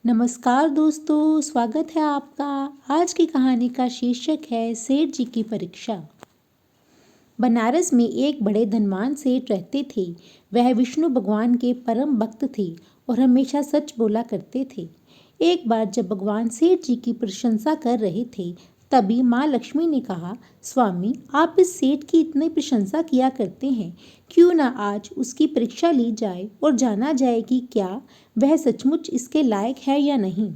नमस्कार दोस्तों, स्वागत है आपका। आज की कहानी का शीर्षक है सेठ जी की परीक्षा। बनारस में एक बड़े धनवान सेठ रहते थे। वह विष्णु भगवान के परम भक्त थे और हमेशा सच बोला करते थे। एक बार जब भगवान सेठ जी की प्रशंसा कर रहे थे, तभी माँ लक्ष्मी ने कहा, स्वामी, आप इस सेठ की इतनी प्रशंसा किया करते हैं, क्यों ना आज उसकी परीक्षा ली जाए और जाना जाए कि क्या वह सचमुच इसके लायक है या नहीं।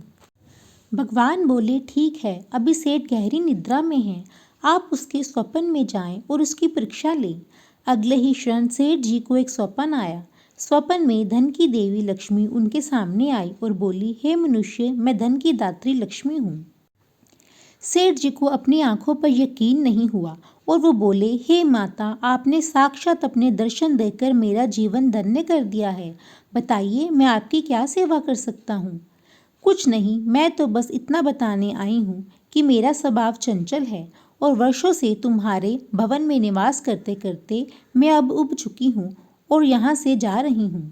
भगवान बोले, ठीक है, अभी सेठ गहरी निद्रा में है। आप उसके स्वप्न में जाएं और उसकी परीक्षा लें। अगले ही क्षण सेठ जी को एक स्वप्न आया। स्वप्न में धन की देवी लक्ष्मी उनके सामने आई और बोली, हे मनुष्य, मैं धन की दात्री लक्ष्मी हूँ। सेठ जी को अपनी आंखों पर यकीन नहीं हुआ और वो बोले, हे माता, आपने साक्षात अपने दर्शन देकर मेरा जीवन धन्य कर दिया है। बताइए, मैं आपकी क्या सेवा कर सकता हूँ। कुछ नहीं, मैं तो बस इतना बताने आई हूँ कि मेरा स्वभाव चंचल है और वर्षों से तुम्हारे भवन में निवास करते करते मैं अब उब चुकी हूँ और यहाँ से जा रही हूँ।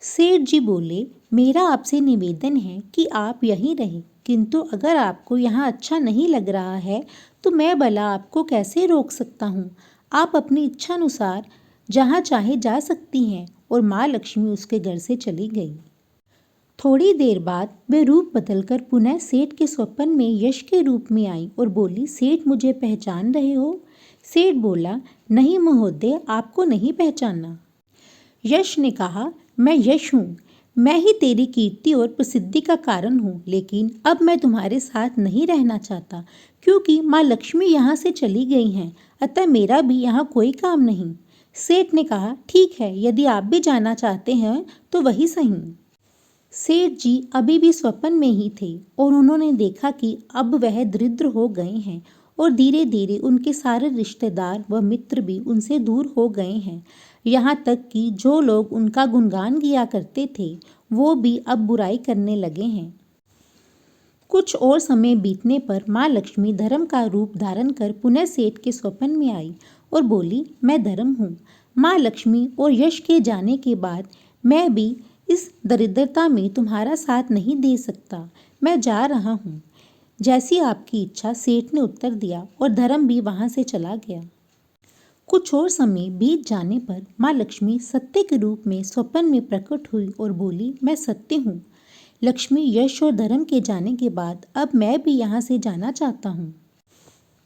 सेठ जी बोले, मेरा आपसे निवेदन है कि आप यहीं रहें, किंतु अगर आपको यहाँ अच्छा नहीं लग रहा है तो मैं भला आपको कैसे रोक सकता हूँ। आप अपनी इच्छा अनुसार जहाँ चाहे जा सकती हैं। और माँ लक्ष्मी उसके घर से चली गई। थोड़ी देर बाद वे रूप बदलकर पुनः सेठ के स्वप्न में यश के रूप में आई और बोली, सेठ, मुझे पहचान रहे हो। सेठ बोला, नहीं महोदय, आपको नहीं पहचाना। यश ने कहा, मैं यश हूँ। मैं ही तेरी कीर्ति और प्रसिद्धि का कारण हूँ, लेकिन अब मैं तुम्हारे साथ नहीं रहना चाहता, क्योंकि माँ लक्ष्मी यहाँ से चली गई हैं, अतः मेरा भी यहाँ कोई काम नहीं। सेठ ने कहा, ठीक है, यदि आप भी जाना चाहते हैं तो वही सही। सेठ जी अभी भी स्वप्न में ही थे और उन्होंने देखा कि अब वह दरिद्र हो गए हैं और धीरे धीरे उनके सारे रिश्तेदार व मित्र भी उनसे दूर हो गए हैं। यहाँ तक कि जो लोग उनका गुणगान किया करते थे, वो भी अब बुराई करने लगे हैं। कुछ और समय बीतने पर माँ लक्ष्मी धर्म का रूप धारण कर पुनः सेठ के स्वप्न में आई और बोली, मैं धर्म हूँ। माँ लक्ष्मी और यश के जाने के बाद मैं भी इस दरिद्रता में तुम्हारा साथ नहीं दे सकता। मैं जा रहा हूँ। जैसी आपकी इच्छा, सेठ ने उत्तर दिया और धर्म भी वहाँ से चला गया। कुछ और समय बीत जाने पर माँ लक्ष्मी सत्य के रूप में स्वप्न में प्रकट हुई और बोली, मैं सत्य हूँ। लक्ष्मी, यश और धर्म के जाने के बाद अब मैं भी यहाँ से जाना चाहता हूँ।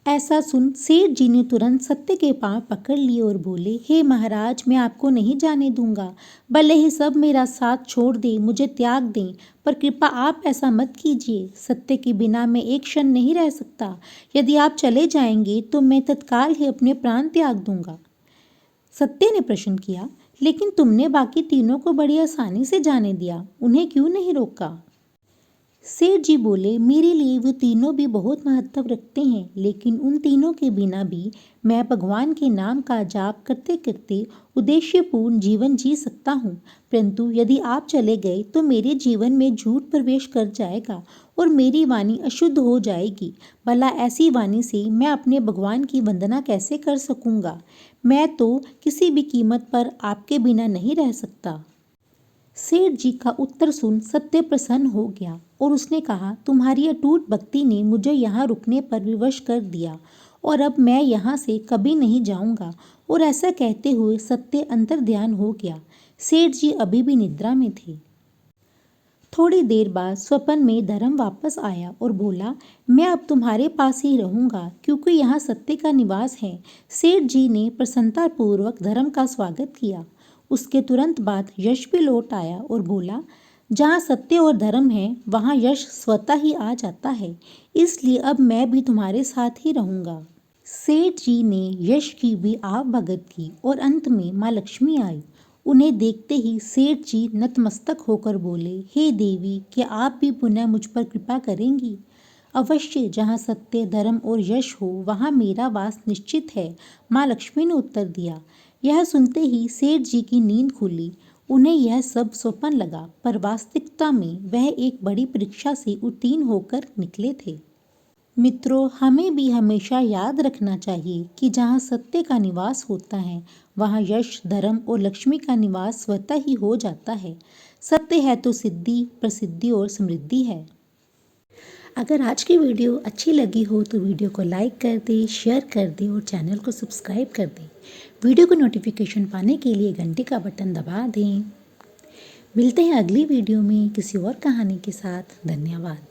ऐसा सुन सेठ जी ने तुरंत सत्य के पांव पकड़ लिए और बोले, हे महाराज, मैं आपको नहीं जाने दूंगा। भले ही सब मेरा साथ छोड़ दें, मुझे त्याग दें, पर कृपा आप ऐसा मत कीजिए। सत्य के बिना मैं एक क्षण नहीं रह सकता। यदि आप चले जाएंगे तो मैं तत्काल ही अपने प्राण त्याग दूंगा। सत्य ने प्रश्न किया, लेकिन तुमने बाकी तीनों को बड़ी आसानी से जाने दिया, उन्हें क्यों नहीं रोका। सेठ जी बोले, मेरे लिए वो तीनों भी बहुत महत्व रखते हैं, लेकिन उन तीनों के बिना भी मैं भगवान के नाम का जाप करते करते उद्देश्यपूर्ण जीवन जी सकता हूँ। परंतु यदि आप चले गए तो मेरे जीवन में झूठ प्रवेश कर जाएगा और मेरी वाणी अशुद्ध हो जाएगी। भला ऐसी वाणी से मैं अपने भगवान की वंदना कैसे कर सकूँगा। मैं तो किसी भी कीमत पर आपके बिना नहीं रह सकता। सेठ जी का उत्तर सुन सत्य प्रसन्न हो गया और उसने कहा, तुम्हारी अटूट भक्ति ने मुझे यहाँ रुकने पर विवश कर दिया और अब मैं यहाँ से कभी नहीं जाऊँगा। और ऐसा कहते हुए सत्य अंतर्ध्यान हो गया। सेठ जी अभी भी निद्रा में थे। थोड़ी देर बाद स्वप्न में धर्म वापस आया और बोला, मैं अब तुम्हारे पास ही रहूँगा, क्योंकि यहाँ सत्य का निवास है। सेठ जी ने प्रसन्नतापूर्वक धर्म का स्वागत किया। उसके तुरंत बाद यश भी लौट आया और बोला, जहाँ सत्य और धर्म है वहाँ यश स्वतः ही आ जाता है, इसलिए अब मैं भी तुम्हारे साथ ही रहूँगा। सेठ जी ने यश की भी आव भगत की और अंत में माँ लक्ष्मी आई। उन्हें देखते ही सेठ जी नतमस्तक होकर बोले, हे देवी, क्या आप भी पुनः मुझ पर कृपा करेंगी। अवश्य, जहाँ सत्य, धर्म और यश हो वहाँ मेरा वास निश्चित है, माँ लक्ष्मी ने उत्तर दिया। यह सुनते ही सेठ जी की नींद खुली। उन्हें यह सब स्वप्न लगा, पर वास्तविकता में वह एक बड़ी परीक्षा से उत्तीर्ण होकर निकले थे। मित्रों, हमें भी हमेशा याद रखना चाहिए कि जहाँ सत्य का निवास होता है वहाँ यश, धर्म और लक्ष्मी का निवास स्वतः ही हो जाता है। सत्य है तो सिद्धि, प्रसिद्धि और समृद्धि है। अगर आज की वीडियो अच्छी लगी हो तो वीडियो को लाइक कर दें, शेयर कर दें और चैनल को सब्सक्राइब कर दें। वीडियो को नोटिफिकेशन पाने के लिए घंटी का बटन दबा दें। मिलते हैं अगली वीडियो में किसी और कहानी के साथ। धन्यवाद।